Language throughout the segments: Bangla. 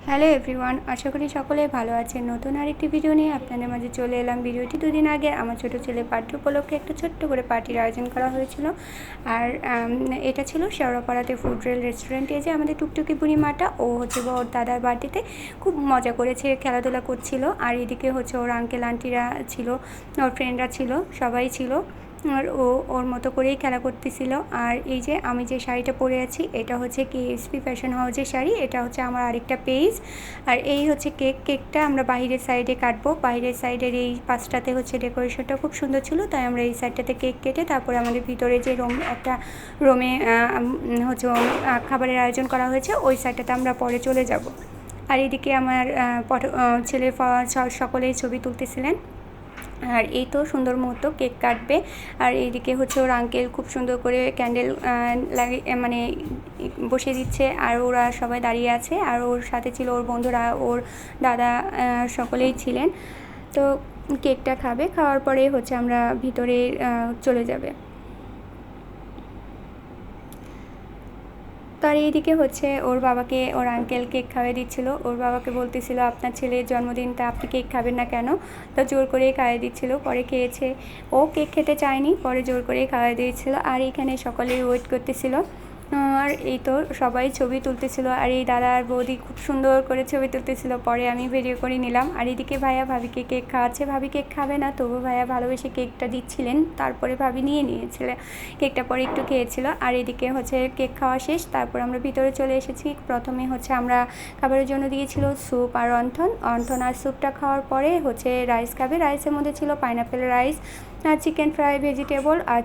হ্যালো এভরিওয়ান, আশা করি সকলে ভালো আছেন। নতুন আরেকটি ভিডিও নিয়ে আপনাদের মাঝে চলে এলাম। ভিডিওটি দুদিন আগে আমার ছোটো ছেলে বার্থডে উপলক্ষে একটা ছোট্ট করে পার্টির আয়োজন করা হয়েছিল। আর এটা ছিল শেওড়াপাড়াতে ফুড রেল রেস্টুরেন্টে যে আমাদের টুকটুকি বুড়িমাটা, ও হচ্ছে ওর দাদার বার্থডেতে খুব মজা করেছে, খেলাধুলা করছিল। আর এদিকে হচ্ছে ওর আঙ্কেল আন্টিরা ছিল, ওর ফ্রেন্ডরা ছিল, সবাই ছিল। আর ওর মতো করেই খেলা করতেছিল। আর এই যে আমি যে শাড়িটা পরে আছি, এটা হচ্ছে KSP ফ্যাশন হাউসের শাড়ি। এটা হচ্ছে আমার আরেকটা পেজ। আর এই হচ্ছে কেকটা আমরা বাইরের সাইডে কাটবো। বাইরের সাইডের এই পাশটাতে হচ্ছে ডেকোরেশনটা খুব সুন্দর ছিল, তাই আমরা এই সাইডটাতে কেক কেটে তারপরে আমাদের ভিতরে যে একটা রুমে হচ্ছে খাবারের আয়োজন করা হয়েছে, ওই সাইডটাতে আমরা পরে চলে যাব। আর এদিকে আমার ছেলে সকলেই ছবি তুলতেছিলেন। আর এই তো সুন্দর মতো কেক কাটবে। আর এইদিকে হচ্ছে ওর আঙ্কেল খুব সুন্দর করে ক্যান্ডেল মানে বসিয়ে দিচ্ছে। আর ওরা সবাই দাঁড়িয়ে আছে। আর ওর সাথে ছিল ওর বন্ধুরা, ওর দাদা, সকলেই ছিলেন। তো কেকটা খাবে, খাওয়ার পরে হচ্ছে আমরা ভিতরে চলে যাবে। তো আর এইদিকে হচ্ছে ওর বাবাকে ওর আঙ্কেল কেক খাওয়াই দিচ্ছিল। ওর বাবাকে বলতেছিল, আপনার ছেলের জন্মদিন, তা আপনি কেক খাবেন না কেন? তো জোর করেই খাওয়াই দিচ্ছিল। পরে খেয়েছে। ও কেক খেতে চায়নি, পরে জোর করেই খাওয়াই দিয়েছিল। আর এখানে সকলেই ওয়েট করতেছিল। আর এই তো সবাই ছবি তুলতেছিল। আর এই দাদা আর বৌদি খুব সুন্দর করে ছবি তুলতেছিল। পরে আমি ভিডিও করে নিলাম। আর এদিকে ভাইয়া ভাবিকে কেক খাওয়াচ্ছে। ভাবি কেক খাবে না, তবু ভাইয়া ভালোবেসে কেকটা দিচ্ছিলেন। তারপরে ভাবি নিয়ে নিয়েছিল কেকটা, পরে একটু খেয়েছিল। আর এদিকে হচ্ছে কেক খাওয়া শেষ, তারপর আমরা ভিতরে চলে এসেছি। প্রথমে হচ্ছে আমরা খাবারের জন্য দিয়েছিল স্যুপ আর অন্থন আর স্যুপটা খাওয়ার পরে হচ্ছে রাইস খাবে। রাইসের মধ্যে ছিল পাইনাপেল রাইস, আর চিকেন ফ্রাই, ভেজিটেবল আর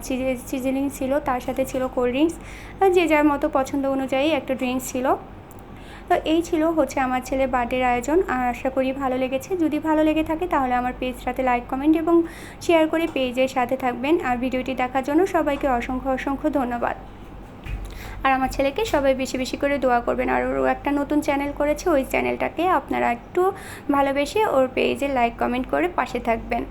চিজেলিং ছিল। তার সাথে ছিল কোল্ড ড্রিঙ্কস, যে যার মতো পছন্দ অনুযায়ী একটা ড্রিঙ্কস ছিল। তো এই ছিল হচ্ছে আমার ছেলের বার্থডের আয়োজন। আর আশা করি ভালো লেগেছে। যদি ভালো লেগে থাকে তাহলে আমার পেজটাতে লাইক, কমেন্ট এবং শেয়ার করে পেজের সাথে থাকবেন। আর ভিডিওটি দেখার জন্য সবাইকে অসংখ্য অসংখ্য ধন্যবাদ। আর আমার ছেলেকে সবাই বেশি বেশি করে দোয়া করবেন। আর ও একটা নতুন চ্যানেল করেছে, ওই চ্যানেলটাকে আপনারা একটু ভালোবেসে ওর পেজে লাইক, কমেন্ট করে পাশে থাকবেন।